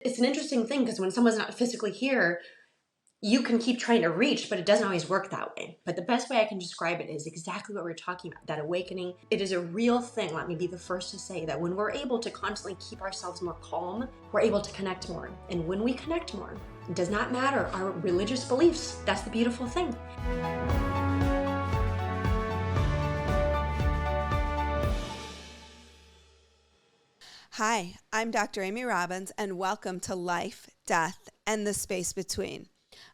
It's an interesting thing because when someone's not physically here, you can keep trying to reach, but it doesn't always work that way. But the best way I can describe it is exactly what we're talking about, that awakening. It is a real thing. Let me be the first to say that when we're able to constantly keep ourselves more calm, we're able to connect more. And when we connect more, it does not matter our religious beliefs. That's the beautiful thing. Hi, I'm Dr. Amy Robbins, and welcome to Life, Death, and the Space Between.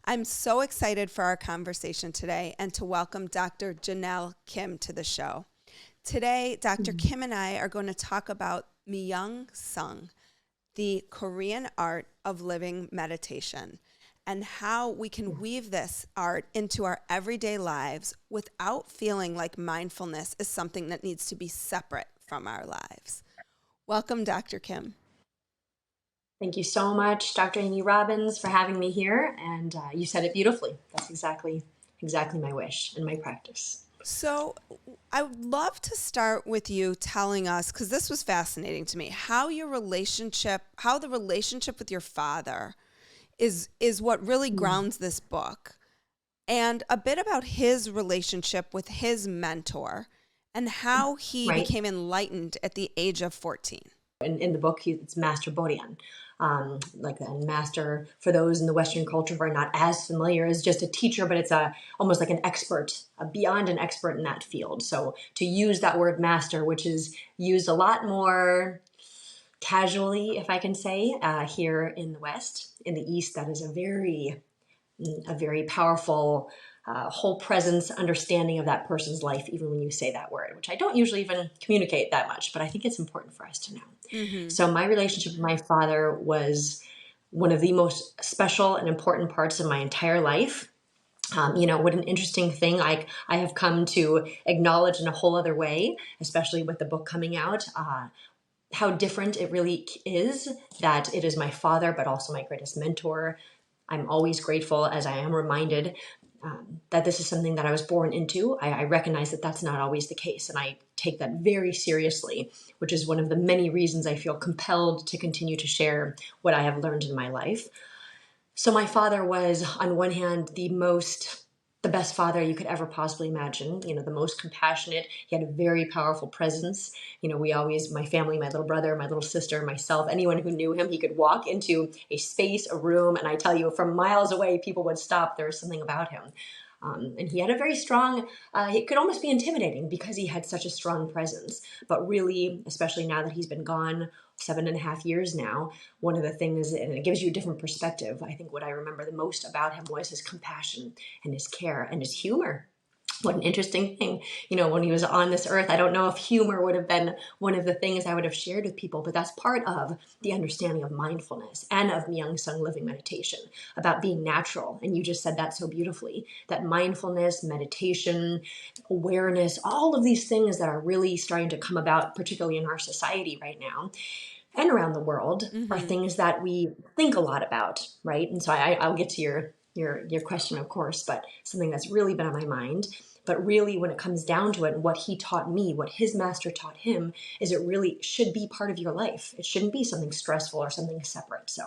I'm so excited for our conversation today and to welcome Dr. Jenelle Kim to the show. Today, Dr. Kim and I are going to talk about Myung Sung, the Korean art of living meditation, and how we can weave this art into our everyday lives without feeling like mindfulness is something that needs to be separate from our lives. Welcome, Dr. Kim. Thank you so much, Dr. Amy Robbins, for having me here. And you said it beautifully. That's exactly my wish and my practice. So I would love to start with you telling us, because this was fascinating to me, how the relationship with your father is what really grounds this book, and a bit about his relationship with his mentor and how he became enlightened at the age of 14. In the book, it's Master Bodhian. Like the master, for those in the Western culture who are not as familiar, is just a teacher, but it's almost like an expert, beyond an expert in that field. So to use that word master, which is used a lot more casually, if I can say, here in the West. In the East, that is a very powerful whole presence, understanding of that person's life, even when you say that word, which I don't usually even communicate that much, but I think it's important for us to know. Mm-hmm. So my relationship with my father was one of the most special and important parts of my entire life. What an interesting thing I have come to acknowledge in a whole other way, especially with the book coming out, how different it really is, that it is my father, but also my greatest mentor. I'm always grateful, as I am reminded, that this is something that I was born into. I recognize that that's not always the case, and I take that very seriously, which is one of the many reasons I feel compelled to continue to share what I have learned in my life. So my father was, on one hand, the best father you could ever possibly imagine, the most compassionate. He had a very powerful presence. My family, my little brother, my little sister, myself, anyone who knew him, he could walk into a space, a room, and I tell you, from miles away, people would stop. There was something about him. And he had a very strong, it could almost be intimidating because he had such a strong presence. But really, especially now that he's been gone 7.5 years now, one of the things, and it gives you a different perspective, I think what I remember the most about him was his compassion and his care and his humor. What an interesting thing. When he was on this earth, I don't know if humor would have been one of the things I would have shared with people, but that's part of the understanding of mindfulness and of Myung Sung living meditation, about being natural. And you just said that so beautifully, that mindfulness, meditation, awareness, all of these things that are really starting to come about, particularly in our society right now and around the world, are things that we think a lot about, right? And so I'll get to your question, of course, but something that's really been on my mind. But really, when it comes down to it, what he taught me, what his master taught him, is it really should be part of your life. It shouldn't be something stressful or something separate. So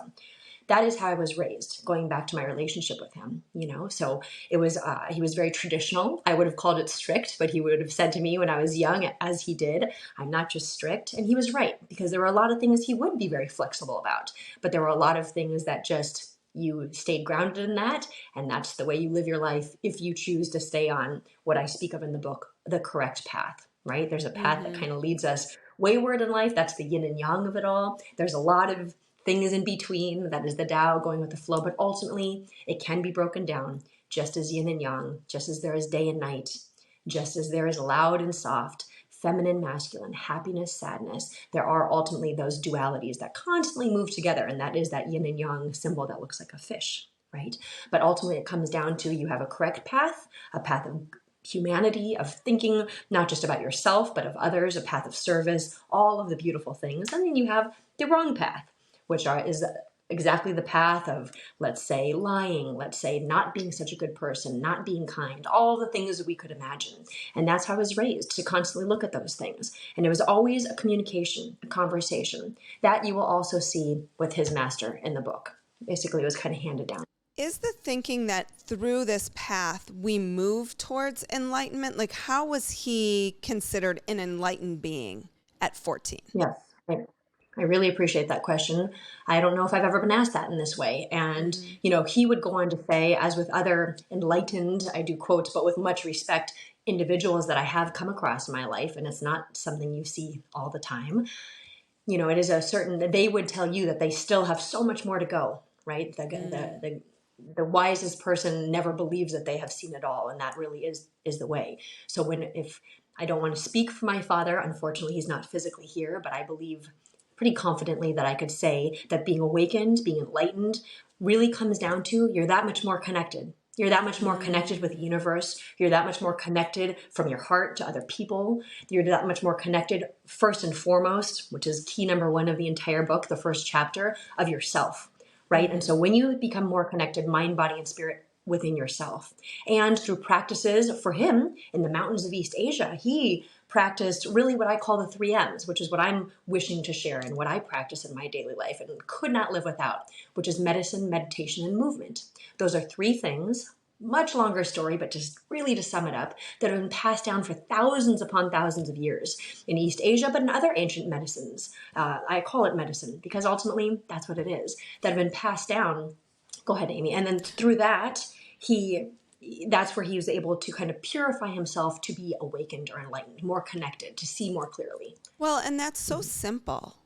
that is how I was raised, going back to my relationship with him, So it was, he was very traditional. I would have called it strict, but he would have said to me when I was young, as he did, I'm not just strict. And he was right, because there were a lot of things he would be very flexible about. But there were a lot of things that just, you stayed grounded in that, and that's the way you live your life if you choose to stay on what I speak of in the book, the correct path, right? There's a path that kind of leads us wayward in life. That's the yin and yang of it all. There's a lot of things in between. That is the Tao, going with the flow. But ultimately, it can be broken down just as yin and yang, just as there is day and night, just as there is loud and soft, feminine, masculine, happiness, sadness. There are ultimately those dualities that constantly move together, and that is that yin and yang symbol that looks like a fish, right? But ultimately, it comes down to, you have a correct path, a path of humanity, of thinking not just about yourself, but of others, a path of service, all of the beautiful things. And then you have the wrong path, which is exactly the path of, let's say, lying, let's say, not being such a good person, not being kind, all the things that we could imagine. And that's how I was raised, to constantly look at those things. And it was always a communication, a conversation. That you will also see with his master in the book. Basically, it was kind of handed down. Is the thinking that through this path we move towards enlightenment? Like, how was he considered an enlightened being at 14? Yes, I really appreciate that question. I don't know if I've ever been asked that in this way. And, he would go on to say, as with other enlightened, I do quotes, but with much respect, individuals that I have come across in my life, and it's not something you see all the time, it is they would tell you that they still have so much more to go, right? The wisest person never believes that they have seen it all. And that really is the way. So if I don't want to speak for my father, unfortunately, he's not physically here, but I believe pretty confidently that I could say that being awakened, being enlightened, really comes down to you're that much more connected. You're that much more connected with the universe. You're that much more connected from your heart to other people. You're that much more connected, first and foremost, which is key number 1 of the entire book, the first chapter, of yourself, right? And so when you become more connected, mind, body, and spirit, within yourself, and through practices, for him in the mountains of East Asia, he practiced really what I call the 3 M's, which is what I'm wishing to share and what I practice in my daily life and could not live without, which is medicine, meditation, and movement. Those are 3 things, much longer story, but just really to sum it up, that have been passed down for thousands upon thousands of years in East Asia, but in other ancient medicines. I call it medicine because ultimately that's what it is, that have been passed down. Go ahead, Amy. And then through that, that's where he was able to kind of purify himself to be awakened or enlightened, more connected, to see more clearly. Well, and that's so simple.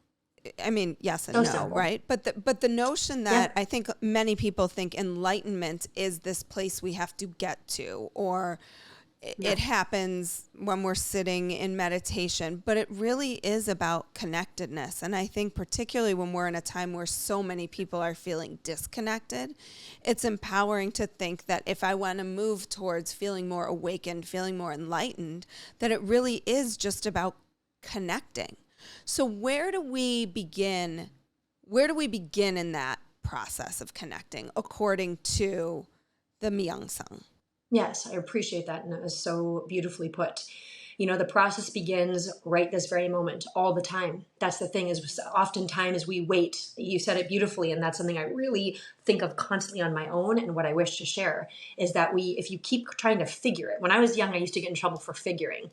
I mean, yes and So no, simple. right? But the notion that I think many people think enlightenment is this place we have to get to, or it happens when we're sitting in meditation, but it really is about connectedness. And I think particularly when we're in a time where so many people are feeling disconnected, it's empowering to think that if I want to move towards feeling more awakened, feeling more enlightened, that it really is just about connecting. So where do we begin? Where do we begin in that process of connecting according to the Myung Sung? Yes, I appreciate that. And it was so beautifully put. The process begins right this very moment, all the time. That's the thing, is oftentimes we wait. You said it beautifully, and that's something I really think of constantly on my own, and what I wish to share is that if you keep trying to figure it. When I was young, I used to get in trouble for figuring.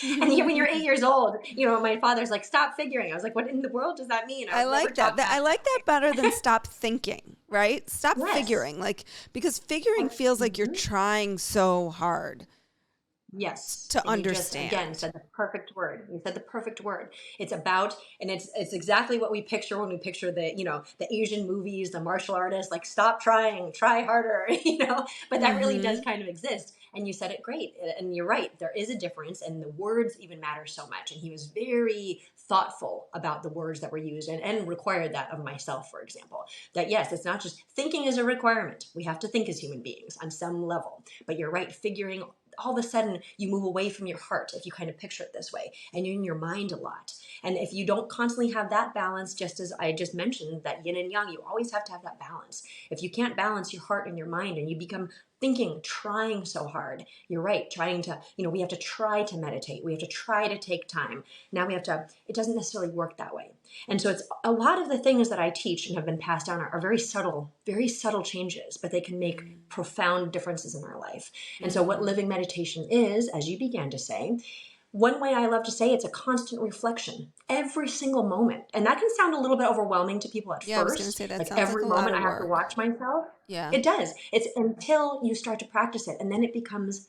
And when you're 8 years old, my father's like, stop figuring. I was like, what in the world does that mean? I like that. I like that better than stop thinking, right? Stop figuring, because figuring feels like you're trying so hard. Yes. To understand. You just, again, said the perfect word. You said the perfect word. It's about, and it's exactly what we picture when we picture the Asian movies, the martial artists, like stop trying, try harder, but that really does kind of exist. And you said it great. And you're right. There is a difference, and the words even matter so much. And he was very thoughtful about the words that were used and required that of myself, for example. That yes, it's not just thinking is a requirement. We have to think as human beings on some level. But you're right, figuring, all of a sudden you move away from your heart, if you kind of picture it this way, and you're in your mind a lot. And if you don't constantly have that balance, just as I just mentioned, that yin and yang, you always have to have that balance. If you can't balance your heart and your mind, and you become thinking, trying so hard, you're right, trying to, we have to try to meditate. We have to try to take time. Now it doesn't necessarily work that way. And so it's a lot of the things that I teach and have been passed down are very subtle changes, but they can make profound differences in our life. And so what living meditation is, as you began to say, one way I love to say, it's a constant reflection every single moment. And that can sound a little bit overwhelming to people at first. I was going to say that like sounds every like a lot moment of I have to work. watch myself. Yeah. It does. It's until you start to practice it, and then it becomes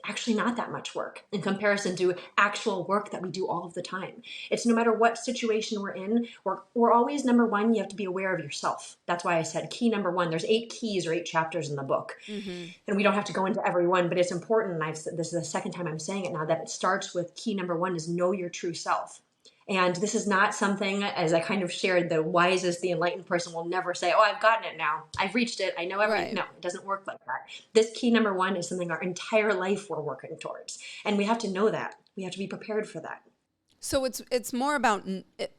actually not that much work in comparison to actual work that we do all of the time. It's no matter what situation we're in, we're always, number 1, you have to be aware of yourself. That's why I said key number 1. There's 8 keys or 8 chapters in the book. And we don't have to go into every one, but it's important. And this is the second time I'm saying it now, that it starts with key number 1 is know your true self. And this is not something, as I kind of shared, the wisest, the enlightened person will never say, oh, I've gotten it now. I've reached it. I know everything. Right. No, it doesn't work like that. This key number 1 is something our entire life we're working towards. And we have to know that. We have to be prepared for that. So it's more about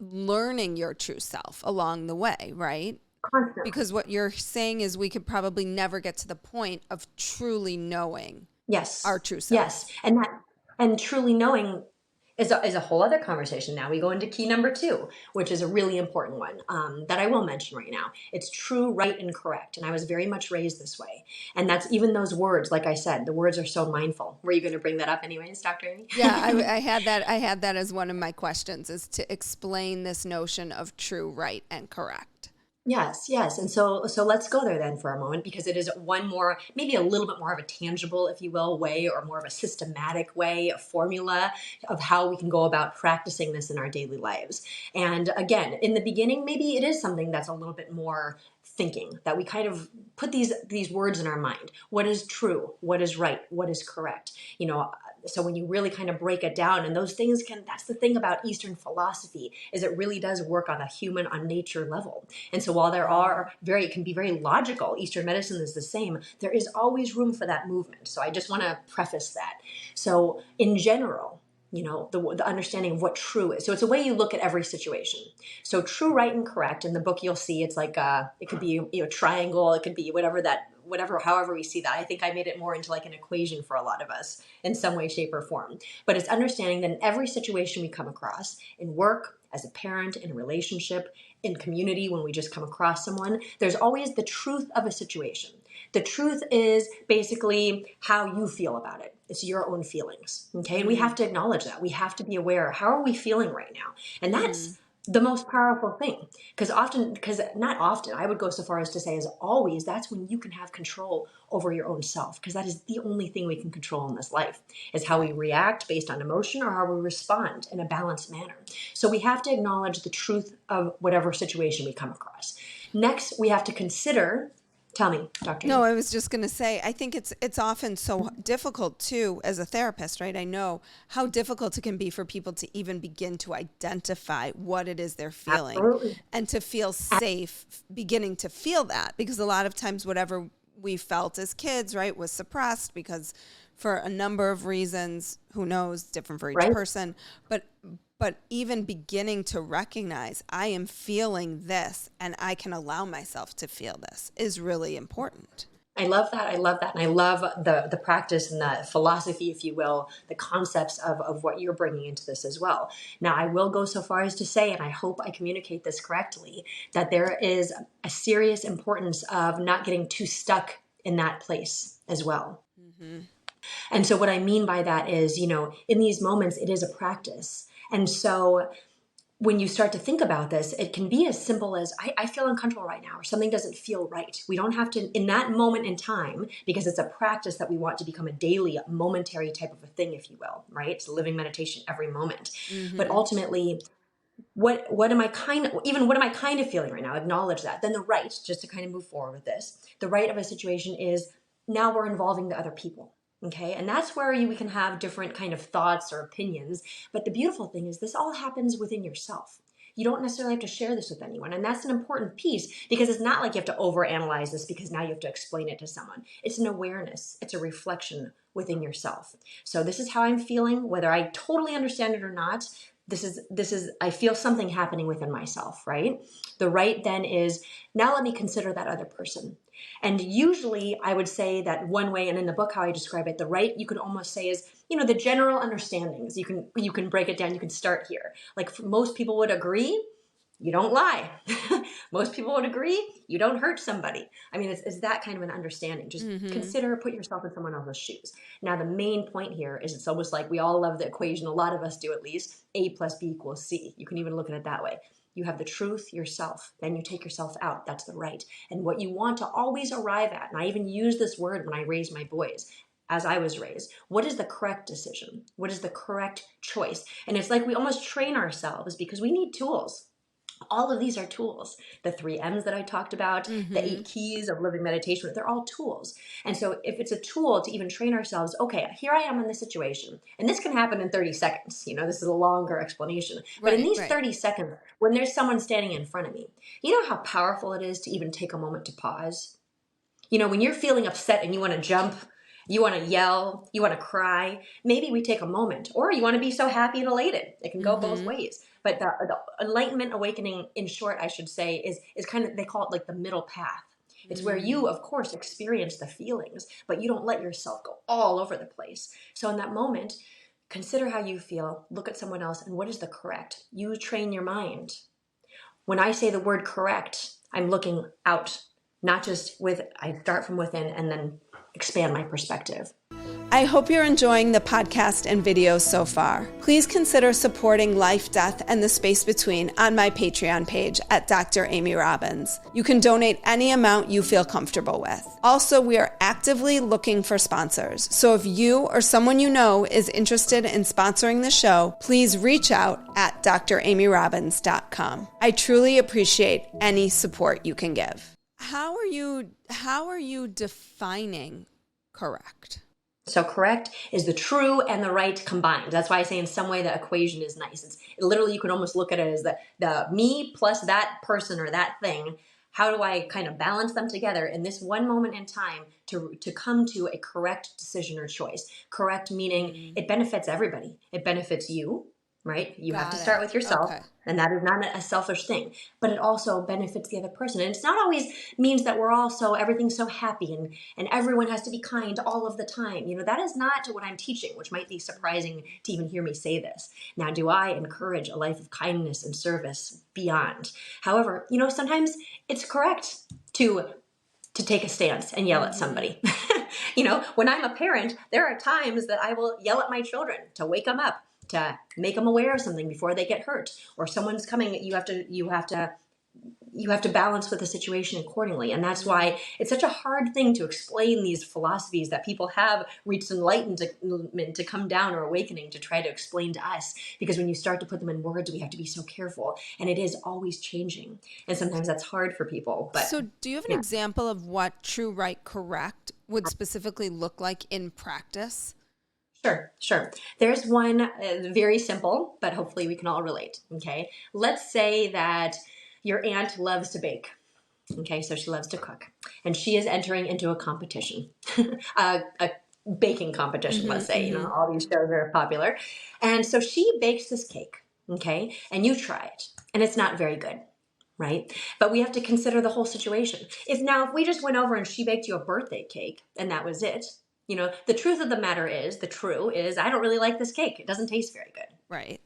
learning your true self along the way, right? Constantly. Because what you're saying is we could probably never get to the point of truly knowing our Yes. true Yes. self. And truly knowing is a whole other conversation. Now we go into key number 2, which is a really important one that I will mention right now. It's true, right, and correct. And I was very much raised this way. And that's even those words, like I said, the words are so mindful. Were you going to bring that up anyways, Dr. Amy? Yeah, I had that. I had that as one of my questions, is to explain this notion of true, right, and correct. Yes, yes. And so let's go there then for a moment, because it is one more, maybe a little bit more of a tangible, if you will, way, or more of a systematic way, a formula of how we can go about practicing this in our daily lives. And again, in the beginning, maybe it is something that's a little bit more thinking, that we kind of put these words in our mind. What is true? What is right? What is correct? So when you really kind of break it down, and those things that's the thing about Eastern philosophy, is it really does work on on nature level. And so while it can be very logical, Eastern medicine is the same, there is always room for that movement. So I just want to preface that. So in general, the understanding of what true is. So it's a way you look at every situation. So true, right, and correct. In the book, you'll see it's like it could be a triangle. It could be however we see that. I think I made it more into like an equation for a lot of us in some way, shape, or form. But it's understanding that in every situation we come across, in work, as a parent, in a relationship, in community, when we just come across someone, there's always the truth of a situation. The truth is basically how you feel about it. It's your own feelings. Okay. And we have to acknowledge that. We have to be aware. How are we feeling right now? And that's the most powerful thing. Not often, I would go so far as to say as always, that's when you can have control over your own self. Because that is the only thing we can control in this life, is how we react based on emotion or how we respond in a balanced manner. So we have to acknowledge the truth of whatever situation we come across. Next, we have to consider. Tell me, Dr. No, I was just going to say, I think it's often so difficult too, as a therapist, right? I know how difficult it can be for people to even begin to identify what it is they're feeling. Absolutely. And to feel safe beginning to feel that, because a lot of times whatever we felt as kids, right, was suppressed because for a number of reasons, who knows, different for each person, but even beginning to recognize I am feeling this and I can allow myself to feel this is really important. I love that. And I love the practice and the philosophy, if you will, the concepts of what you're bringing into this as well. Now, I will go so far as to say, and I hope I communicate this correctly, that there is a serious importance of not getting too stuck in that place as well. Mm-hmm. And so what I mean by that is, in these moments, it is a practice. And so when you start to think about this, it can be as simple as, I feel uncomfortable right now, or something doesn't feel right. We don't have to, in that moment in time, because it's a practice that we want to become a daily, momentary type of a thing, if you will, right? It's a living meditation every moment. Mm-hmm. But ultimately, what am I kind of feeling right now? Acknowledge that. Then the right, just to kind of move forward with this, the right of a situation is, now we're involving the other people. Okay. And that's where we can have different kind of thoughts or opinions. But the beautiful thing is this all happens within yourself. You don't necessarily have to share this with anyone. And that's an important piece, because it's not like you have to overanalyze this because now you have to explain it to someone. It's an awareness. It's a reflection within yourself. So this is how I'm feeling, whether I totally understand it or not. This is, I feel something happening within myself, right? The right then is, now let me consider that other person. And usually I would say that one way, and in the book, how I describe it, the right, you could almost say is, the general understandings. You can break it down. You can start here. Like most people would agree, you don't lie. Most people would agree, you don't hurt somebody. I mean, it's that kind of an understanding. Just consider, put yourself in someone else's shoes. Now, the main point here is it's almost like we all love the equation. A lot of us do, at least. A plus B equals C. You can even look at it that way. You have the truth, yourself. Then you take yourself out. That's the right. And what you want to always arrive at, and I even use this word when I raise my boys, as I was raised, what is the correct decision? What is the correct choice? And it's like we almost train ourselves because we need tools. All of these are tools. The 3 M's that I talked about, the 8 keys of living meditation, they're all tools. And so if it's a tool to even train ourselves, okay, here I am in this situation, and this can happen in 30 seconds. This is a longer explanation. But in these 30 seconds, when there's someone standing in front of me, you know how powerful it is to even take a moment to pause? When you're feeling upset and you want to jump, you want to yell, you want to cry, maybe we take a moment. Or you want to be so happy and elated. It can go both ways. But the enlightenment awakening, in short, I should say, is kind of, they call it like the middle path. It's where you, of course, experience the feelings, but you don't let yourself go all over the place. So in that moment, consider how you feel, look at someone else, and what is the correct? You train your mind. When I say the word correct, I'm looking out, not just I start from within and then expand my perspective. I hope you're enjoying the podcast and videos so far. Please consider supporting Life, Death, and the Space Between on my Patreon page at Dr. Amy Robbins. You can donate any amount you feel comfortable with. Also, we are actively looking for sponsors. So if you or someone you know is interested in sponsoring the show, please reach out at dramyrobbins.com. I truly appreciate any support you can give. How are you defining correct? So correct is the true and the right combined. That's why I say in some way the equation is nice. It's literally, you can almost look at it as the me plus that person or that thing. How do I kind of balance them together in this one moment in time to come to a correct decision or choice? Correct meaning it benefits everybody. It benefits you, right? You have to start with yourself. Okay. And that is not a selfish thing, but it also benefits the other person. And it's not always means that we're all everything's so happy and everyone has to be kind all of the time. You know, that is not what I'm teaching, which might be surprising to even hear me say this. Now, do I encourage a life of kindness and service beyond? However, you know, sometimes it's correct to take a stance and yell at somebody. You know, when I'm a parent, there are times that I will yell at my children to wake them up, to make them aware of something before they get hurt, or someone's coming. You have to balance with the situation accordingly. And that's why it's such a hard thing to explain these philosophies that people have reached enlightenment to come down or awakening to try to explain to us. Because when you start to put them in words, we have to be so careful. And it is always changing. And sometimes that's hard for people. But so do you have an example of what true, right, correct would specifically look like in practice? Sure. There's one very simple, but hopefully we can all relate. Okay. Let's say that your aunt loves to bake. Okay. So she loves to cook and she is entering into a competition, a baking competition, let's say, you know, all these shows are popular. And so she bakes this cake. Okay. And you try it and it's not very good. Right. But we have to consider the whole situation. If we just went over and she baked you a birthday cake and that was it, you know, the truth of the matter is, I don't really like this cake. It doesn't taste very good. Right.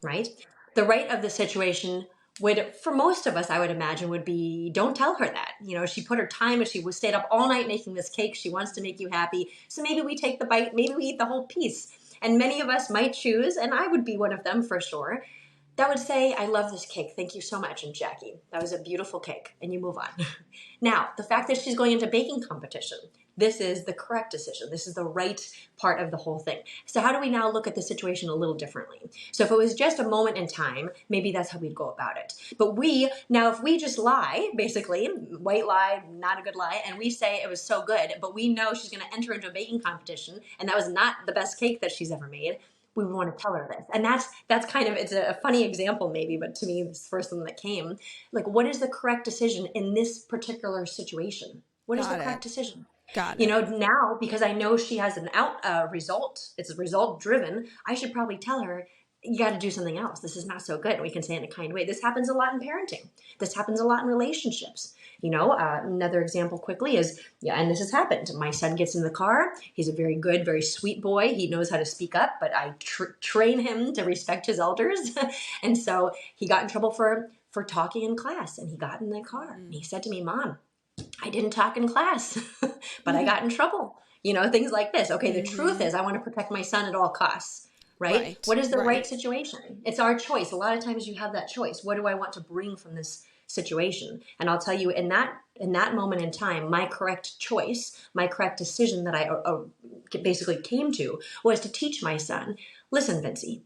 The right of the situation would, for most of us, I would imagine, would be, don't tell her that. You know, she put her time and she stayed up all night making this cake. She wants to make you happy. So maybe we take the bite, maybe we eat the whole piece. And many of us might choose, and I would be one of them for sure, that would say, I love this cake. Thank you so much. And Jackie, that was a beautiful cake. And you move on. Now, the fact that she's going into baking competition, this is the correct decision. This is the right part of the whole thing. So how do we now look at the situation a little differently? So if it was just a moment in time, maybe that's how we'd go about it. But if we just lie, basically, white lie, not a good lie, and we say it was so good, but we know she's going to enter into a baking competition, and that was not the best cake that she's ever made, we would want to tell her this. And that's kind of, it's a funny example maybe, but to me, this the first one that came, like, what is the correct decision in this particular situation? What is the correct decision? Got it. You know, now, because I know she has an result, it's result driven, I should probably tell her, you got to do something else. This is not so good. We can say it in a kind way. This happens a lot in parenting. This happens a lot in relationships. You know, another example quickly is, and this has happened. My son gets in the car. He's a very good, very sweet boy. He knows how to speak up, but I train him to respect his elders. And so he got in trouble for talking in class, and he got in the car and he said to me, Mom, I didn't talk in class, but I got in trouble. You know, things like this. Okay, the truth is I want to protect my son at all costs, right? What is the right situation? It's our choice. A lot of times you have that choice. What do I want to bring from this situation? And I'll tell you, in that moment in time, my correct choice, my correct decision that I basically came to was to teach my son, listen, Vincey,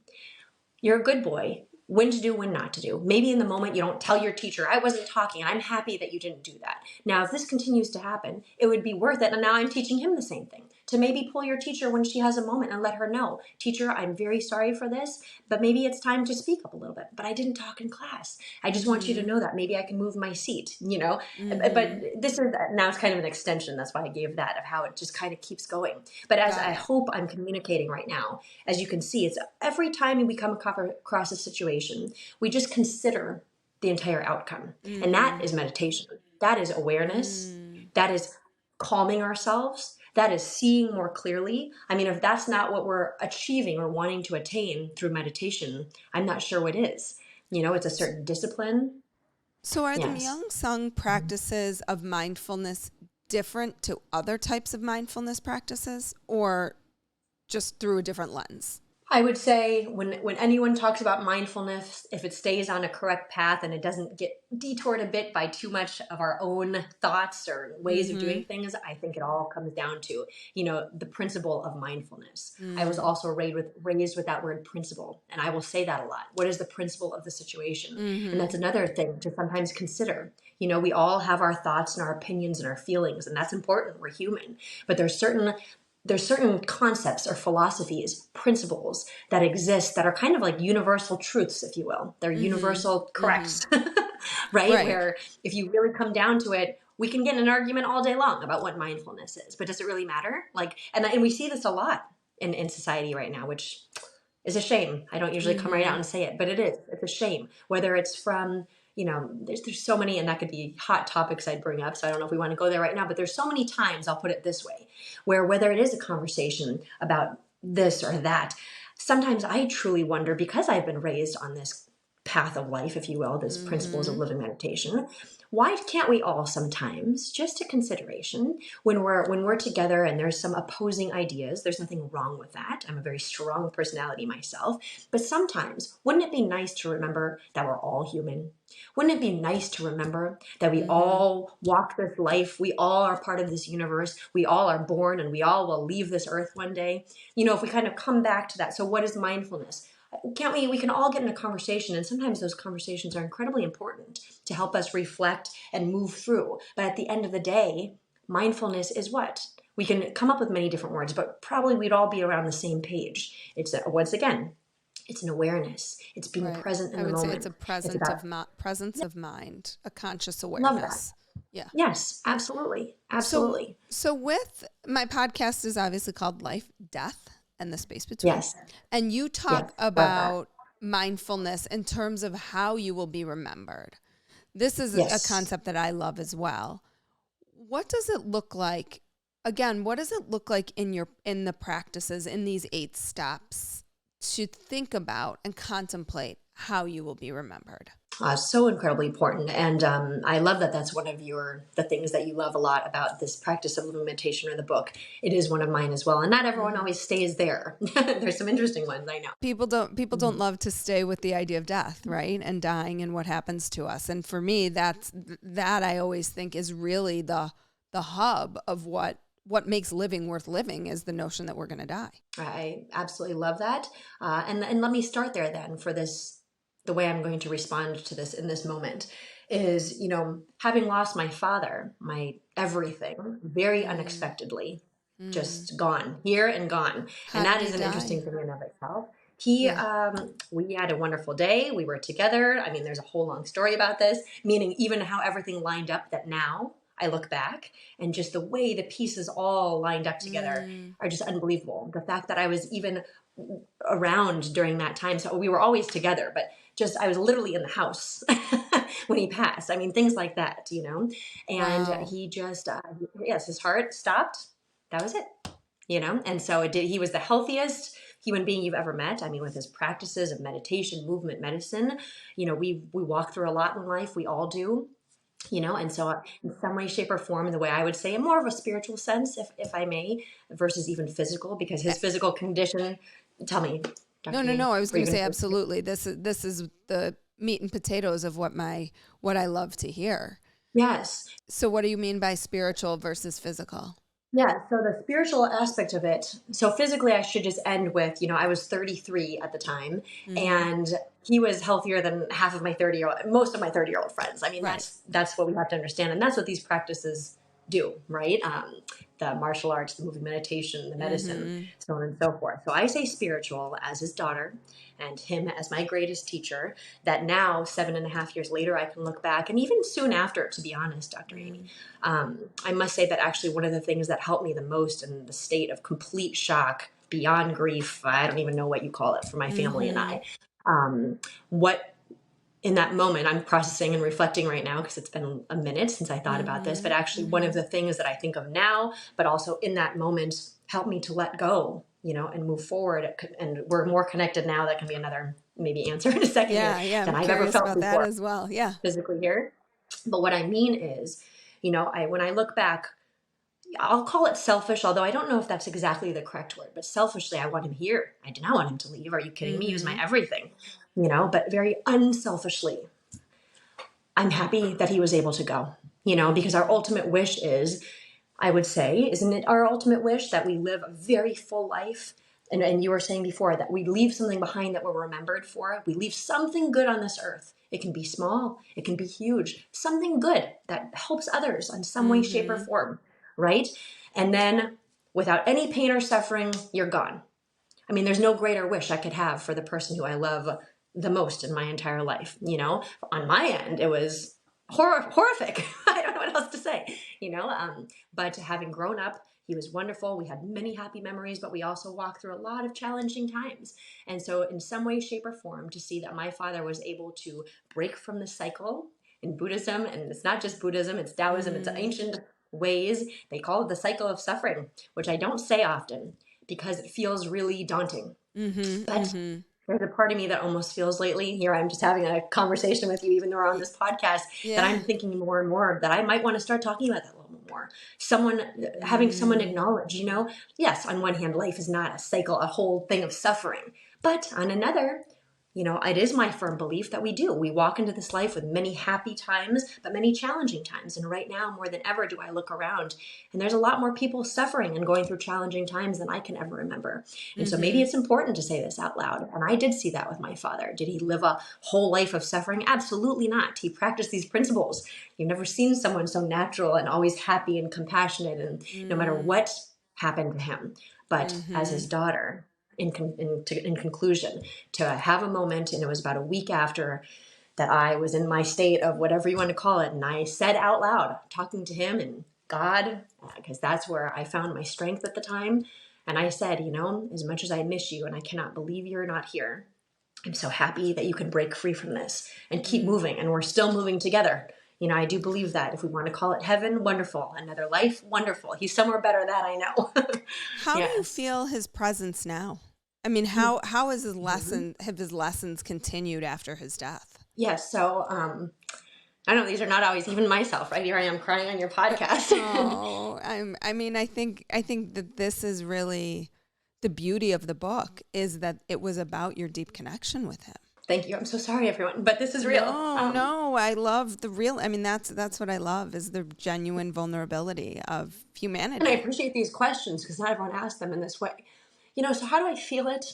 you're a good boy. When to do, when not to do. Maybe in the moment you don't tell your teacher, I wasn't talking. I'm happy that you didn't do that. Now, if this continues to happen, it would be worth it. And now I'm teaching him the same thing. to maybe pull your teacher when she has a moment and let her know, teacher, I'm very sorry for this, but maybe it's time to speak up a little bit. But I didn't talk in class. I just want you to know that. Maybe I can move my seat, But this is, now it's kind of an extension. That's why I gave that, of how it just kind of keeps going. But as I hope I'm communicating right now, as you can see, it's every time we come across a situation, we just consider the entire outcome. And that is meditation. That is awareness. That is calming ourselves. That is seeing more clearly. I mean, if that's not what we're achieving or wanting to attain through meditation, I'm not sure what is. It's a certain discipline. So are the Myung Sung practices of mindfulness different to other types of mindfulness practices, or just through a different lens? I would say when anyone talks about mindfulness, if it stays on a correct path and it doesn't get detoured a bit by too much of our own thoughts or ways of doing things, I think it all comes down to, the principle of mindfulness. I was also raised with that word principle, and I will say that a lot. What is the principle of the situation? And that's another thing to sometimes consider. We all have our thoughts and our opinions and our feelings, and that's important. We're human. But there's certain concepts or philosophies, principles that exist that are kind of like universal truths, if you will. They're universal corrects, right? Where if you really come down to it, we can get in an argument all day long about what mindfulness is, but does it really matter? And we see this a lot in society right now, which is a shame. I don't usually come right out and say it, but it's a shame. Whether it's from, there's so many, and that could be hot topics I'd bring up. So I don't know if we want to go there right now, but there's so many times, I'll put it this way, where whether it is a conversation about this or that, sometimes I truly wonder, because I've been raised on this path of life, if you will, this principles of living meditation, why can't we all sometimes, just a consideration, when we're together and there's some opposing ideas, there's nothing wrong with that. I'm a very strong personality myself, but sometimes wouldn't it be nice to remember that we're all human? Wouldn't it be nice to remember that we all walk this life, we all are part of this universe, we all are born, and we all will leave this earth one day? If we kind of come back to that. So what is mindfulness? Can't we can all get in a conversation, and sometimes those conversations are incredibly important to help us reflect and move through. But at the end of the day, mindfulness is what? We can come up with many different words, but probably we'd all be around the same page. It's once again, it's an awareness. It's being present in the moment. I would say it's a presence of mind, a conscious awareness. Love that. Yeah. Yes, absolutely. Absolutely. So with my podcast is obviously called Life, Death, and the Space Between. Yes. And you talk about mindfulness in terms of how you will be remembered. This is a concept that I love as well. What does it look like? Again, what does it look like in the practices, in these 8 steps, to think about and contemplate how you will be remembered? So incredibly important. And I love that that's one of the things that you love a lot about this practice of living meditation or the book. It is one of mine as well. And not everyone always stays there. There's some interesting ones, I know. People don't love to stay with the idea of death, right? And dying and what happens to us. And for me, that I always think is really the hub of what makes living worth living, is the notion that we're going to die. I absolutely love that. And let me start there then for this. The way I'm going to respond to this in this moment is, having lost my father, my everything, very unexpectedly, just gone, here and gone. And that is an interesting thing in of itself. We had a wonderful day. We were together. I mean, there's a whole long story about this, meaning even how everything lined up, that now I look back and just the way the pieces all lined up together are just unbelievable. The fact that I was even around during that time. So we were always together, but I was literally in the house when he passed. I mean, things like that, and he just, his heart stopped. That was it, and so it did. He was the healthiest human being you've ever met. I mean, with his practices of meditation, movement, medicine, we walk through a lot in life. We all do. And so in some way, shape, or form, the way I would say in more of a spiritual sense, if I may, versus even physical, because his physical condition, tell me. No. I was going to say absolutely. This is the meat and potatoes of what I love to hear. Yes. So what do you mean by spiritual versus physical? Yeah. So the spiritual aspect of it. So physically, I should just end with, I was 33 at the time, and he was healthier than most of my 30-year-old friends. I mean, that's what we have to understand. And that's what these practices do, right? The martial arts, the moving meditation, the medicine, so on and so forth. So I say spiritual as his daughter and him as my greatest teacher, that now 7.5 years later, I can look back, and even soon after, to be honest, Dr. Amy, I must say that actually one of the things that helped me the most in the state of complete shock, beyond grief, I don't even know what you call it, for my family and I, what in that moment, I'm processing and reflecting right now because it's been a minute since I thought about this, but actually one of the things that I think of now, but also in that moment, helped me to let go, and move forward. And we're more connected now. That can be another maybe answer in a second here than I'm I've ever curious felt about before, that as well. Yeah. physically here. But what I mean is, when I look back, I'll call it selfish, although I don't know if that's exactly the correct word, but selfishly, I want him here. I did not want him to leave. Are you kidding me? He was my everything, but very unselfishly, I'm happy that he was able to go, because our ultimate wish is, I would say, isn't it our ultimate wish that we live a very full life? And you were saying before that we leave something behind that we're remembered for. We leave something good on this earth. It can be small, it can be huge, something good that helps others in some way, shape, or form, right? And then without any pain or suffering, you're gone. I mean, there's no greater wish I could have for the person who I love the most in my entire life. On my end, it was horrific. I don't know what else to say, but having grown up, he was wonderful. We had many happy memories, but we also walked through a lot of challenging times. And so in some way, shape, or form, to see that my father was able to break from the cycle in Buddhism, and it's not just Buddhism, it's Taoism, it's ancient ways. They call it the cycle of suffering, which I don't say often because it feels really daunting. But there's a part of me that almost feels lately, here I'm just having a conversation with you, even though we're on this podcast, that I'm thinking more and more that I might want to start talking about that a little bit more. Having someone acknowledge, yes, on one hand, life is not a cycle, a whole thing of suffering. But on another, it is my firm belief that we walk into this life with many happy times, but many challenging times. And right now, more than ever, do I look around, and there's a lot more people suffering and going through challenging times than I can ever remember. And so maybe it's important to say this out loud. And I did see that with my father. Did he live a whole life of suffering? Absolutely not. He practiced these principles. You've never seen someone so natural and always happy and compassionate, and no matter what happened to him. But as his daughter, in conclusion, to have a moment, and it was about a week after that I was in my state of whatever you want to call it, and I said out loud, talking to him and God, because that's where I found my strength at the time, and I said, as much as I miss you and I cannot believe you're not here, I'm so happy that you can break free from this and keep moving, and we're still moving together. I do believe that if we want to call it heaven, wonderful. Another life, wonderful. He's somewhere better, that I know. How do you feel his presence now? I mean, how has have his lessons continued after his death? Yes. So, I don't know, these are not always even myself, right? Here I am crying on your podcast. I think that this is really the beauty of the book, is that it was about your deep connection with him. Thank you. I'm so sorry, everyone, but this is real. No, I love the real. I mean, that's what I love, is the genuine vulnerability of humanity. And I appreciate these questions because not everyone asks them in this way. So how do I feel it?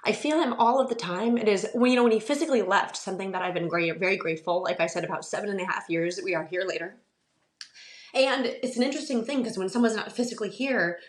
I feel him all of the time. It is, when he physically left, something that I've been very grateful, like I said, about 7.5 years that we are here later. And it's an interesting thing because when someone's not physically here,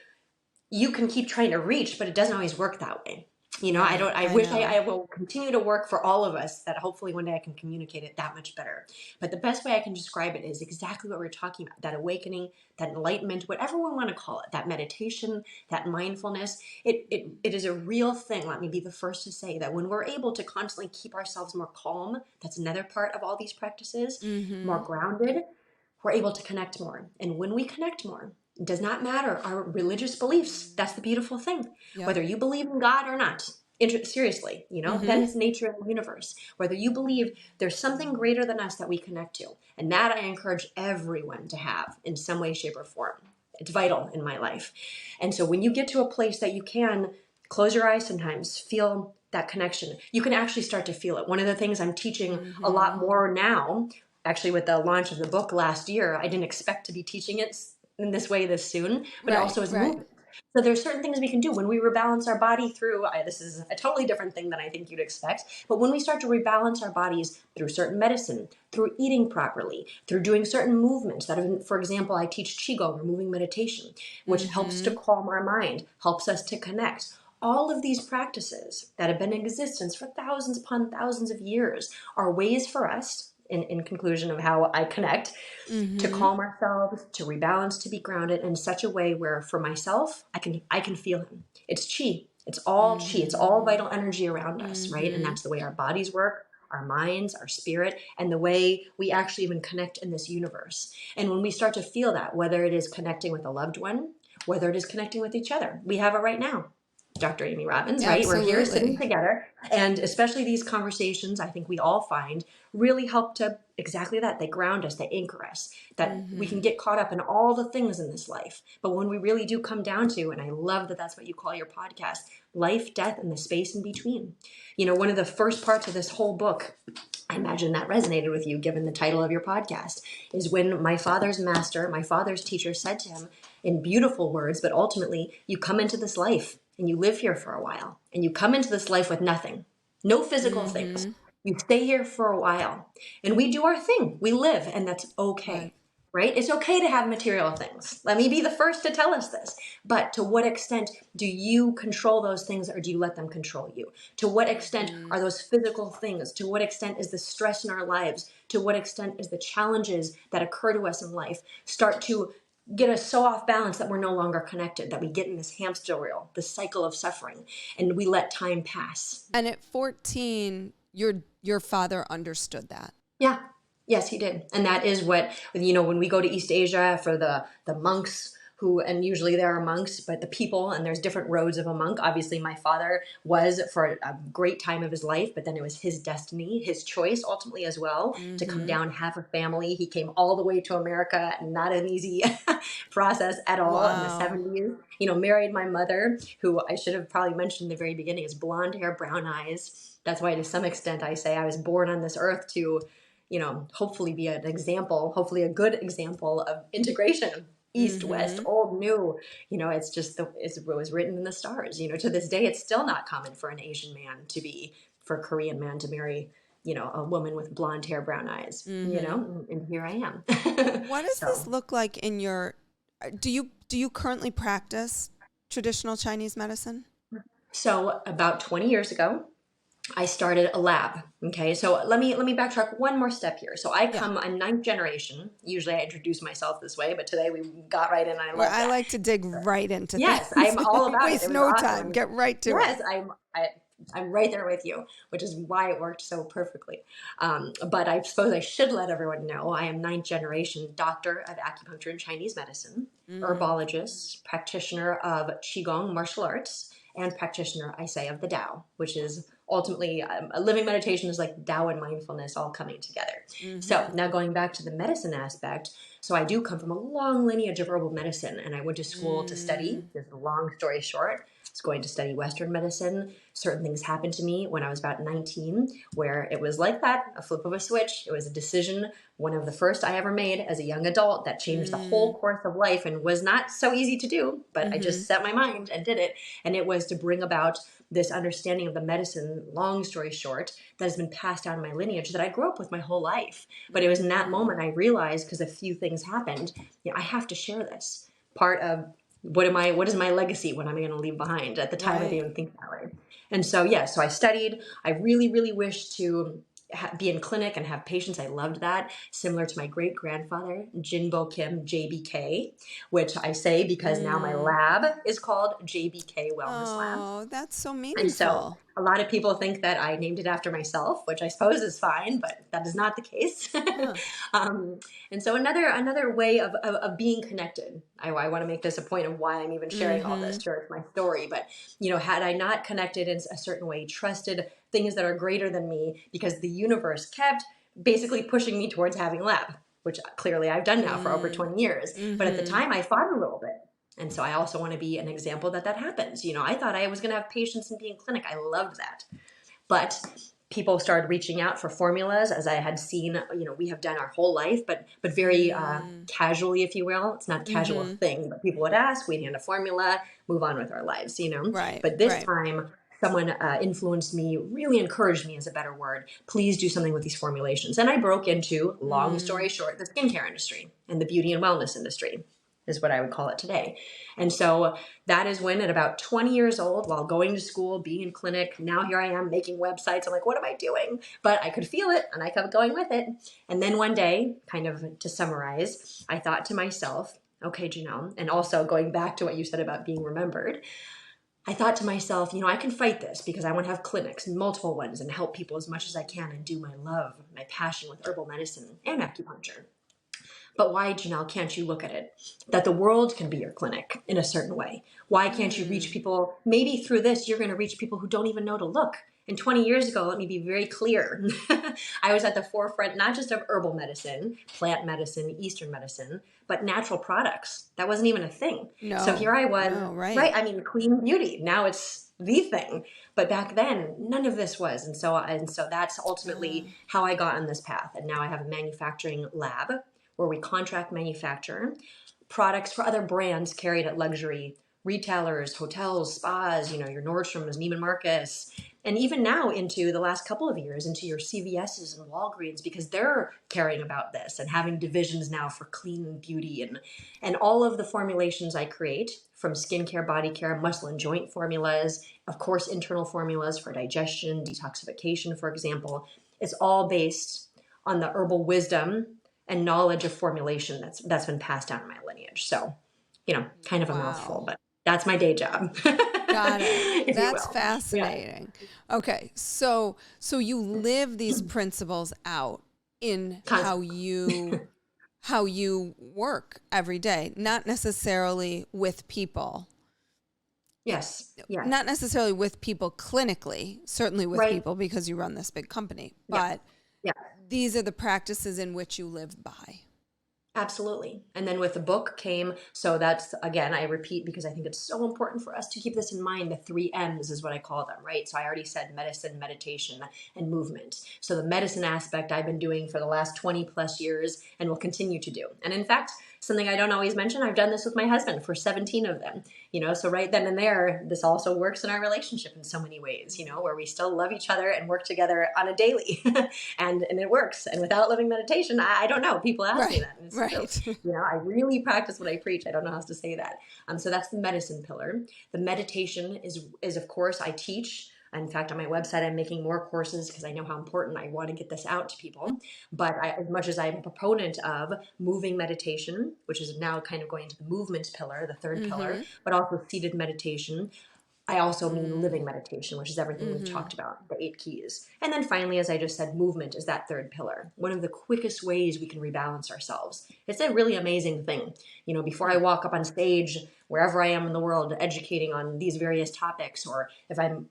you can keep trying to reach, but it doesn't always work that way. I wish I will continue to work for all of us, that hopefully one day I can communicate it that much better. But the best way I can describe it is exactly what we're talking about, that awakening, that enlightenment, whatever we want to call it, that meditation, that mindfulness. It is a real thing. Let me be the first to say that when we're able to constantly keep ourselves more calm, that's another part of all these practices, more grounded, we're able to connect more. And when we connect more, it does not matter our religious beliefs. That's the beautiful thing. Yep. Whether you believe in God or not, seriously, that is nature of the universe. Whether you believe there's something greater than us that we connect to. And that I encourage everyone to have in some way, shape, or form. It's vital in my life. And so when you get to a place that you can close your eyes sometimes, feel that connection, you can actually start to feel it. One of the things I'm teaching a lot more now, actually with the launch of the book last year, I didn't expect to be teaching it in this way this soon, but also as movement. So there's certain things we can do when we rebalance our body through, this is a totally different thing than I think you'd expect, but when we start to rebalance our bodies through certain medicine, through eating properly, through doing certain movements that have, for example, I teach Qigong or moving meditation, which helps to calm our mind, helps us to connect. All of these practices that have been in existence for thousands upon thousands of years are ways for us, in conclusion of how I connect, to calm ourselves, to rebalance, to be grounded in such a way where for myself, I can feel him. It's chi. It's all chi. It's all vital energy around us, right? And that's the way our bodies work, our minds, our spirit, and the way we actually even connect in this universe. And when we start to feel that, whether it is connecting with a loved one, whether it is connecting with each other, we have it right now. Dr. Amy Robbins, right? Absolutely. We're here sitting together. And especially these conversations, I think we all find really help to exactly that. They ground us, they anchor us, that we can get caught up in all the things in this life. But when we really do come down to, and I love that that's what you call your podcast, life, death, and the space in between. You know, one of the first parts of this whole book, I imagine that resonated with you given the title of your podcast, is when my father's master, my father's teacher said to him in beautiful words, but ultimately you come into this life and you live here for a while and you come into this life with nothing, no physical things. You stay here for a while and we do our thing. We live and that's okay, right? It's okay to have material things. Let me be the first to tell us this. But to what extent do you control those things or do you let them control you? To what extent are those physical things? To what extent is the stress in our lives? To what extent is the challenges that occur to us in life start to get us so off balance that we're no longer connected, that we get in this hamster wheel, this cycle of suffering, and we let time pass. And at 14, your father understood that. Yeah. Yes, he did. And that is what, you know, when we go to East Asia for the monks who, and usually there are monks, but the people, and there's different roads of a monk. Obviously, my father was for a great time of his life, but then it was his destiny, his choice ultimately as well, to come down, have a family. He came all the way to America, not an easy process at all in the 70s. You know, married my mother, who I should have probably mentioned in the very beginning, is blonde hair, brown eyes. That's why to some extent I say I was born on this earth to, you know, hopefully be an example, hopefully a good example of integration. East, West, old, new, you know, it's just, it was written in the stars. You know, to this day, it's still not common for an Asian man for a Korean man to marry, you know, a woman with blonde hair, brown eyes, you know, and here I am. What does this look like in your, do you currently practice traditional Chinese medicine? So about 20 years ago, I started a lab. Okay. So let me backtrack one more step here. So I'm 9th generation. Usually I introduce myself this way, but today we got right in. And I love that. I like to dig right into yes, things. I'm all about it. Waste no time. Get right to it. Yes, I'm right there with you, which is why it worked so perfectly. But I suppose I should let everyone know I am 9th generation doctor of acupuncture and Chinese medicine, herbologist, practitioner of Qigong martial arts, and practitioner, I say, of the Tao, which is ultimately a living meditation is like Tao and mindfulness all coming together. So now going back to the medicine aspect, so I do come from a long lineage of herbal medicine, and I went to school to study. This is a long story short. I was going to study Western medicine. Certain things happened to me when I was about 19, where it was like that, a flip of a switch. It was a decision, one of the first I ever made as a young adult that changed the whole course of life and was not so easy to do, but I just set my mind and did it. And it was to bring about this understanding of the medicine, long story short, that has been passed down in my lineage that I grew up with my whole life. But it was in that moment I realized, because a few things happened, you know, I have to share this. Part of what is my legacy? What am I going to leave behind? At the time, I didn't even think that way. And so, so I studied. I really, really wished to be in clinic and have patients. I loved that. Similar to my great grandfather, Jinbo Kim, JBK, which I say because now my lab is called JBK Wellness Lab. Oh, that's so meaningful. And so a lot of people think that I named it after myself, which I suppose is fine, but that is not the case. And so another way of being connected. I want to make this a point of why I'm even sharing all this, sure, my story. But, you know, had I not connected in a certain way, trusted things that are greater than me, because the universe kept basically pushing me towards having a lab, which clearly I've done now for over 20 years. But at the time I fought a little bit. And so I also want to be an example that happens. You know, I thought I was going to have patients and be in clinic. I loved that. But people started reaching out for formulas, as I had seen, we have done our whole life, but very casually, if you will. It's not a casual thing, but people would ask, we'd hand a formula, move on with our lives, Right. But this Right. time, someone influenced me, really encouraged me is a better word. Please do something with these formulations. And I broke into, long story short, the skincare industry and the beauty and wellness industry is what I would call it today. And so that is when, at about 20 years old, while going to school, being in clinic, now here I am making websites. I'm like, what am I doing? But I could feel it and I kept going with it. And then one day, kind of to summarize, I thought to myself, okay, Jenelle, and also going back to what you said about being remembered, I thought to myself, I can fight this because I want to have clinics, multiple ones, and help people as much as I can and do my love, my passion with herbal medicine and acupuncture. But why, Jenelle, can't you look at it that the world can be your clinic in a certain way? Why can't you reach people? Maybe through this, you're going to reach people who don't even know to look. And 20 years ago, let me be very clear. I was at the forefront, not just of herbal medicine, plant medicine, Eastern medicine, but natural products. That wasn't even a thing. No. So here I was, No, right. right? I mean, clean beauty. Now it's the thing. But back then, none of this was. And so that's ultimately how I got on this path. And now I have a manufacturing lab where we contract manufacture products for other brands carried at luxury retailers, hotels, spas, your Nordstroms, Neiman Marcus, and even now into the last couple of years into your CVS's and Walgreens, because they're caring about this and having divisions now for clean beauty and all of the formulations I create, from skincare, body care, muscle and joint formulas, of course, internal formulas for digestion, detoxification, for example, is all based on the herbal wisdom and knowledge of formulation that's been passed down in my lineage. So, kind of a mouthful, but that's my day job. Got it. That's will. fascinating. Yeah. Okay. So you live these principles out in Constantly. how you work every day, not necessarily with people. Yes. Yeah. Not necessarily with people clinically, certainly with people because you run this big company, but these are the practices in which you live by. Absolutely. And then with the book came, so that's, again, I repeat because I think it's so important for us to keep this in mind. The 3 M's is what I call them, right? So I already said medicine, meditation, and movement. So the medicine aspect I've been doing for the last 20 plus years and will continue to do. And in fact, something I don't always mention, I've done this with my husband for 17 of them, so right then and there, this also works in our relationship in so many ways, where we still love each other and work together on a daily and it works. And without living meditation, I don't know. People ask me that. And it's true. I really practice what I preach. I don't know how else to say that. So that's the medicine pillar. The meditation is of course, I teach. In fact, on my website, I'm making more courses because I know how important I want to get this out to people. But as much as I'm a proponent of moving meditation, which is now kind of going into the movement pillar, the third pillar, but also seated meditation, I also mean living meditation, which is everything we've talked about, the 8 keys. And then finally, as I just said, movement is that third pillar. One of the quickest ways we can rebalance ourselves. It's a really amazing thing. Before I walk up on stage, wherever I am in the world, educating on these various topics, or if I'm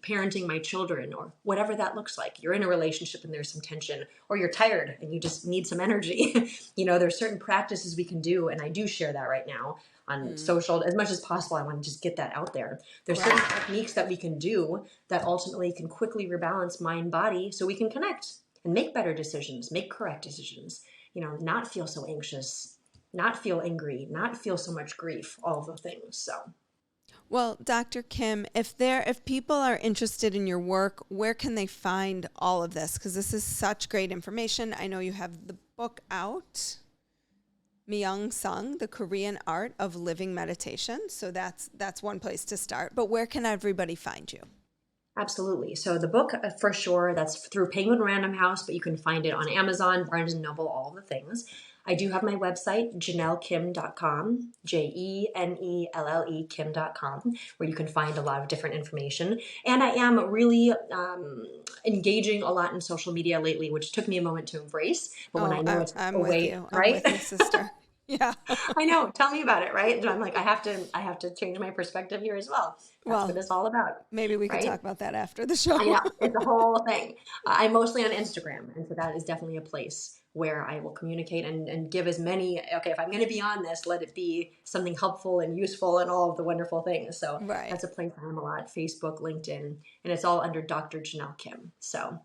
parenting my children, or whatever that looks like, you're in a relationship and there's some tension, or you're tired and you just need some energy. There's certain practices we can do, and I do share that right now on social as much as possible. I want to just get that out there. There's certain techniques that we can do that ultimately can quickly rebalance mind, body, so we can connect and make better decisions, make correct decisions, not feel so anxious, not feel angry, not feel so much grief, all the things. So. Well, Dr. Kim, if people are interested in your work, where can they find all of this? Because this is such great information. I know you have the book out, Myung Sung, The Korean Art of Living Meditation. So that's one place to start. But where can everybody find you? Absolutely. So the book, for sure, that's through Penguin Random House, but you can find it on Amazon, Barnes & Noble, all the things. I do have my website, JenelleKim.com, JenelleE Kim.com, where you can find a lot of different information. And I am really engaging a lot in social media lately, which took me a moment to embrace. But when I know it's I'm a way, with you. right? I'm with you, sister. Yeah. I know. Tell me about it, right? And I'm like, I have to change my perspective here as well. That's what Well, it's all about, maybe we could right? talk about that after the show. I know, it's a whole thing. I'm mostly on Instagram, and so that is definitely a place where I will communicate and give as many, okay, if I'm going to be on this, let it be something helpful and useful and all of the wonderful things. So Right. that's a place I'm a lot, Facebook, LinkedIn, and it's all under Dr. Jenelle Kim. So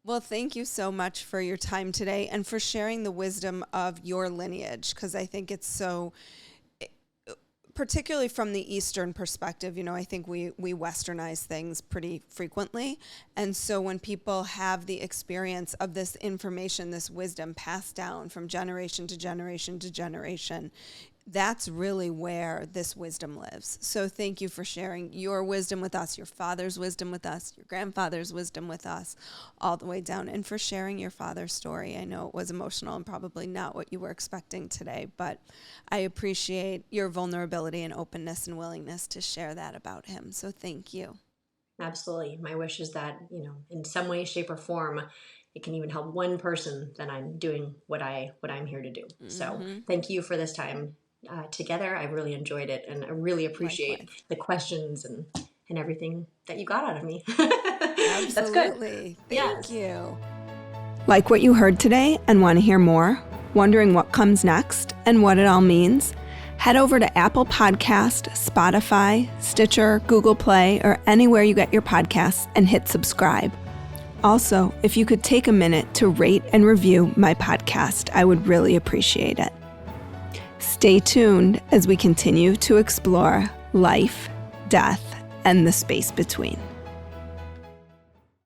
Well, thank you so much for your time today and for sharing the wisdom of your lineage, because I think it's so, particularly from the Eastern perspective, I think we westernize things pretty frequently. And so when people have the experience of this information, this wisdom passed down from generation to generation to generation, that's really where this wisdom lives. So thank you for sharing your wisdom with us, your father's wisdom with us, your grandfather's wisdom with us, all the way down, and for sharing your father's story. I know it was emotional and probably not what you were expecting today, but I appreciate your vulnerability and openness and willingness to share that about him. So thank you. absolutely. My wish is that, in some way, shape, or form, it can even help one person, then I'm doing what I'm here to do. So thank you for this time together. I really enjoyed it, and I really appreciate Likewise. the questions and everything that you got out of me. That's good. Absolutely. Yes. Thank you. Like what you heard today and want to hear more? Wondering what comes next and what it all means? Head over to Apple Podcast, Spotify, Stitcher, Google Play, or anywhere you get your podcasts and hit subscribe. Also, if you could take a minute to rate and review my podcast, I would really appreciate it. Stay tuned as we continue to explore life, death, and the space between.